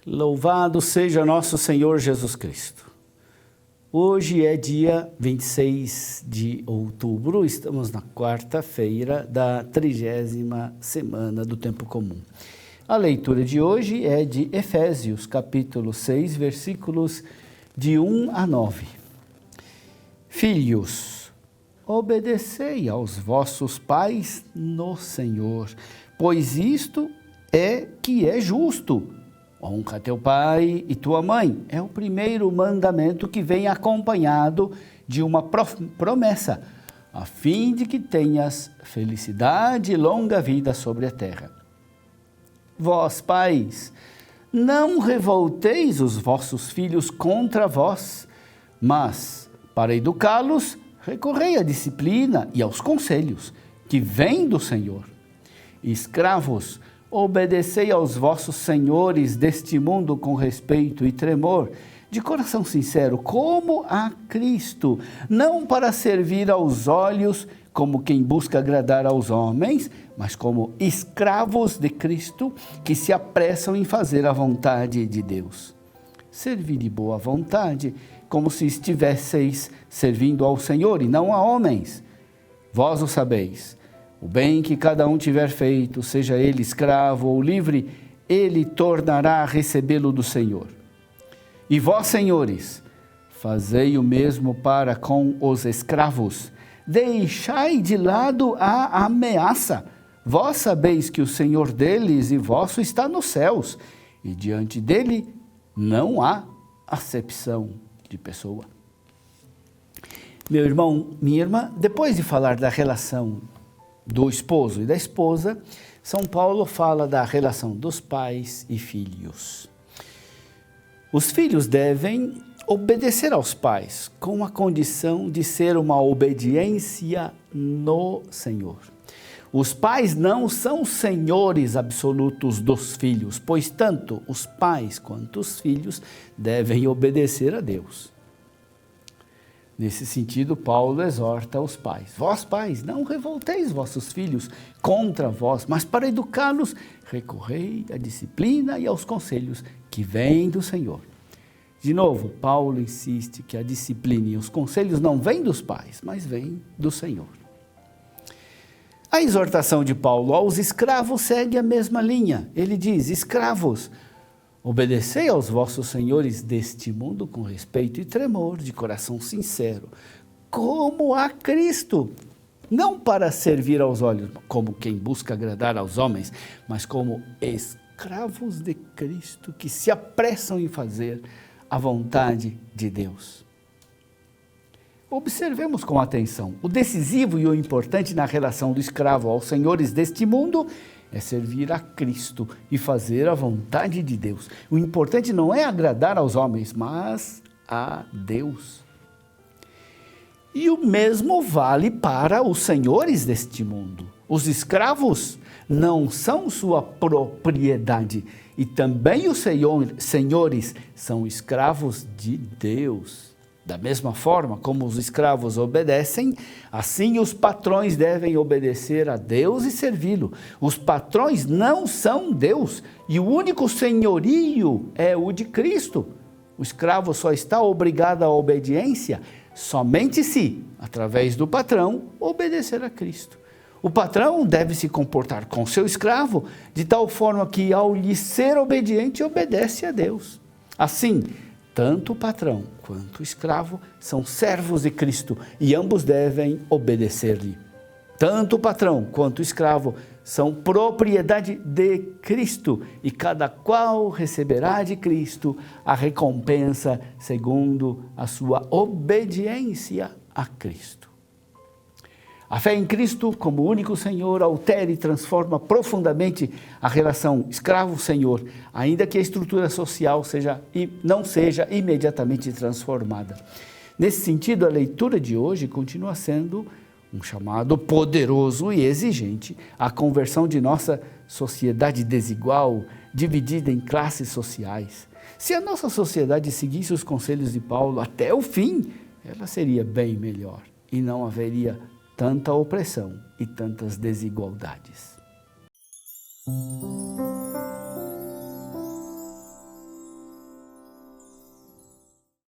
Louvado seja nosso Senhor Jesus Cristo. Hoje é dia 26 de outubro, estamos na quarta-feira da 30ª semana do Tempo Comum. A leitura de hoje é de Efésios, capítulo 6, versículos de 1 a 9. Filhos, obedecei aos vossos pais no Senhor, pois isto é que é justo. Honra teu pai e tua mãe. É o primeiro mandamento que vem acompanhado de uma promessa, a fim de que tenhas felicidade e longa vida sobre a terra. Vós, pais, não revolteis os vossos filhos contra vós, mas, para educá-los, recorrei à disciplina e aos conselhos, que vêm do Senhor. Escravos, obedecei aos vossos senhores deste mundo com respeito e tremor, de coração sincero, como a Cristo, não para servir aos olhos, como quem busca agradar aos homens, mas como escravos de Cristo, que se apressam em fazer a vontade de Deus. Servi de boa vontade, como se estivesseis servindo ao Senhor e não a homens. Vós o sabeis. O bem que cada um tiver feito, seja ele escravo ou livre, ele tornará a recebê-lo do Senhor. E vós, senhores, fazei o mesmo para com os escravos. Deixai de lado a ameaça. Vós sabeis que o Senhor deles e vosso está nos céus, e diante dele não há acepção de pessoa. Meu irmão, minha irmã, depois de falar da relação do esposo e da esposa, São Paulo fala da relação dos pais e filhos. Os filhos devem obedecer aos pais, com a condição de ser uma obediência no Senhor. Os pais não são senhores absolutos dos filhos, pois tanto os pais quanto os filhos devem obedecer a Deus. Nesse sentido, Paulo exorta os pais. Vós, pais, não revolteis vossos filhos contra vós, mas para educá-los, recorrei à disciplina e aos conselhos que vêm do Senhor. De novo, Paulo insiste que a disciplina e os conselhos não vêm dos pais, mas vêm do Senhor. A exortação de Paulo aos escravos segue a mesma linha. Ele diz, escravos, obedecei aos vossos senhores deste mundo com respeito e tremor, de coração sincero, como a Cristo, não para servir aos olhos, como quem busca agradar aos homens, mas como escravos de Cristo, que se apressam em fazer a vontade de Deus. Observemos com atenção, o decisivo e o importante na relação do escravo aos senhores deste mundo é servir a Cristo e fazer a vontade de Deus. O importante não é agradar aos homens, mas a Deus. E o mesmo vale para os senhores deste mundo. Os escravos não são sua propriedade e também os senhores são escravos de Deus. Da mesma forma como os escravos obedecem, assim os patrões devem obedecer a Deus e servi-lo. Os patrões não são Deus e o único senhorio é o de Cristo. O escravo só está obrigado à obediência somente se, através do patrão, obedecer a Cristo. O patrão deve se comportar com seu escravo de tal forma que, ao lhe ser obediente, obedece a Deus. Assim, tanto o patrão quanto o escravo são servos de Cristo e ambos devem obedecer-lhe. Tanto o patrão quanto o escravo são propriedade de Cristo e cada qual receberá de Cristo a recompensa segundo a sua obediência a Cristo. A fé em Cristo, como único Senhor, altera e transforma profundamente a relação escravo-senhor, ainda que a estrutura social não seja imediatamente transformada. Nesse sentido, a leitura de hoje continua sendo um chamado poderoso e exigente à conversão de nossa sociedade desigual, dividida em classes sociais. Se a nossa sociedade seguisse os conselhos de Paulo até o fim, ela seria bem melhor e não haveria tanta opressão e tantas desigualdades.